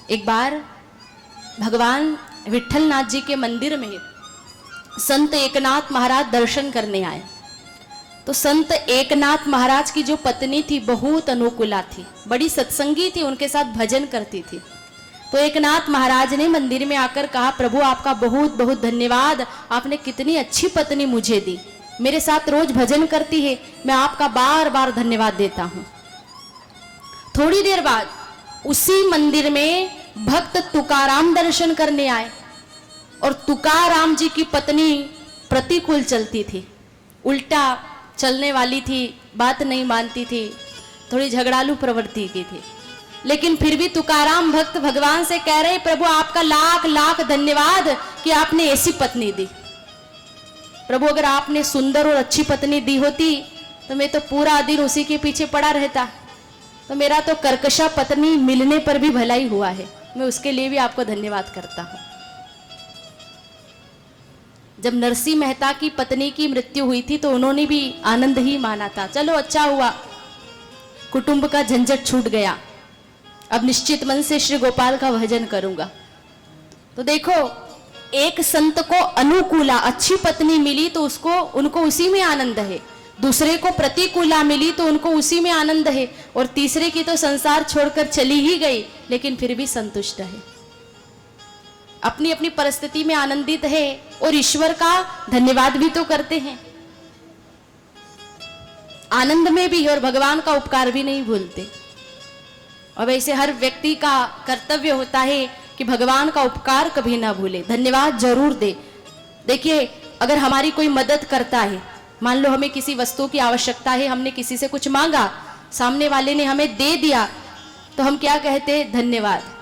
एक बार भगवान विट्ठलनाथ जी के मंदिर में संत एकनाथ महाराज दर्शन करने आए। तो संत एकनाथ महाराज की जो पत्नी थी बहुत अनुकूला थी, बड़ी सत्संगी थी, उनके साथ भजन करती थी। तो एकनाथ महाराज ने मंदिर में आकर कहा, प्रभु आपका बहुत बहुत धन्यवाद, आपने कितनी अच्छी पत्नी मुझे दी, मेरे साथ रोज भजन करती है, मैं आपका बार बार धन्यवाद देता हूं। थोड़ी देर बाद उसी मंदिर में भक्त तुकाराम दर्शन करने आए और तुकाराम जी की पत्नी प्रतिकूल चलती थी, उल्टा चलने वाली थी, बात नहीं मानती थी, थोड़ी झगड़ालू प्रवृत्ति की थी। लेकिन फिर भी तुकाराम भक्त भगवान से कह रहे, प्रभु आपका लाख लाख धन्यवाद कि आपने ऐसी पत्नी दी। प्रभु अगर आपने सुंदर और अच्छी पत्नी दी होती तो मैं तो पूरा दिन उसी के पीछे पड़ा रहता। तो मेरा तो कर्कशा पत्नी मिलने पर भी भलाई हुआ है, मैं उसके लिए भी आपको धन्यवाद करता हूं। जब नरसिंह मेहता की पत्नी की मृत्यु हुई थी तो उन्होंने भी आनंद ही माना था, चलो अच्छा हुआ, कुटुंब का झंझट छूट गया, अब निश्चित मन से श्री गोपाल का भजन करूंगा। तो देखो, एक संत को अनुकूला अच्छी पत्नी मिली तो उनको उसी में आनंद है, दूसरे को प्रतिकूला मिली तो उनको उसी में आनंद है, और तीसरे की तो संसार छोड़कर चली ही गई लेकिन फिर भी संतुष्ट है, अपनी अपनी परिस्थिति में आनंदित है और ईश्वर का धन्यवाद भी तो करते हैं, आनंद में भी और भगवान का उपकार भी नहीं भूलते। और ऐसे हर व्यक्ति का कर्तव्य होता है कि भगवान का उपकार कभी ना भूले, धन्यवाद जरूर दे। देखिए, अगर हमारी कोई मदद करता है, मान लो हमें किसी वस्तु की आवश्यकता है, हमने किसी से कुछ मांगा, सामने वाले ने हमें दे दिया, तो हम क्या कहते हैं? धन्यवाद।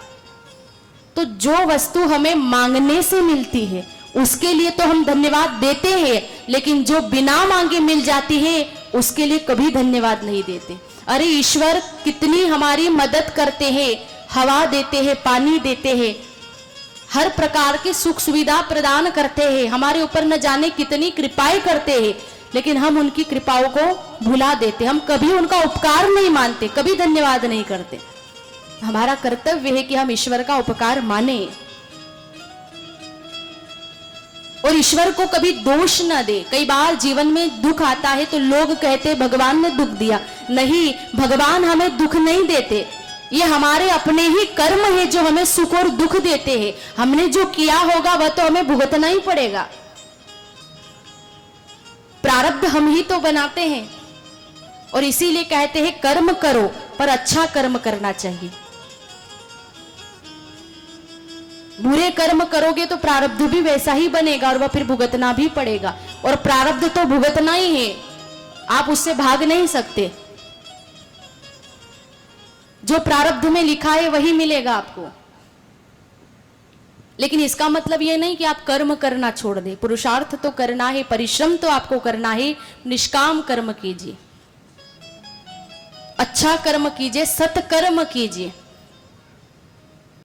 तो जो वस्तु हमें मांगने से मिलती है उसके लिए तो हम धन्यवाद देते हैं, लेकिन जो बिना मांगे मिल जाती है उसके लिए कभी धन्यवाद नहीं देते। अरे ईश्वर कितनी हमारी मदद करते हैं, हवा देते हैं, पानी देते हैं, हर प्रकार की सुख सुविधा प्रदान करते हैं, हमारे ऊपर न जाने कितनी कृपाएं करते हैं, लेकिन हम उनकी कृपाओं को भुला देते, हम कभी उनका उपकार नहीं मानते, कभी धन्यवाद नहीं करते। हमारा कर्तव्य है कि हम ईश्वर का उपकार माने और ईश्वर को कभी दोष न दे। कई बार जीवन में दुख आता है तो लोग कहते भगवान ने दुख दिया, नहीं, भगवान हमें दुख नहीं देते, ये हमारे अपने ही कर्म है जो हमें सुख और दुख देते हैं। हमने जो किया होगा वह तो हमें भुगतना ही पड़ेगा, प्रारब्ध हम ही तो बनाते हैं। और इसीलिए कहते हैं कर्म करो पर अच्छा कर्म करना चाहिए, बुरे कर्म करोगे तो प्रारब्ध भी वैसा ही बनेगा और वह फिर भुगतना भी पड़ेगा, और प्रारब्ध तो भुगतना ही है, आप उससे भाग नहीं सकते। जो प्रारब्ध में लिखा है वही मिलेगा आपको। लेकिन इसका मतलब यह नहीं कि आप कर्म करना छोड़ दें, पुरुषार्थ तो करना है, परिश्रम तो आपको करना है, निष्काम कर्म कीजिए, अच्छा कर्म कीजिए, सत्कर्म कीजिए।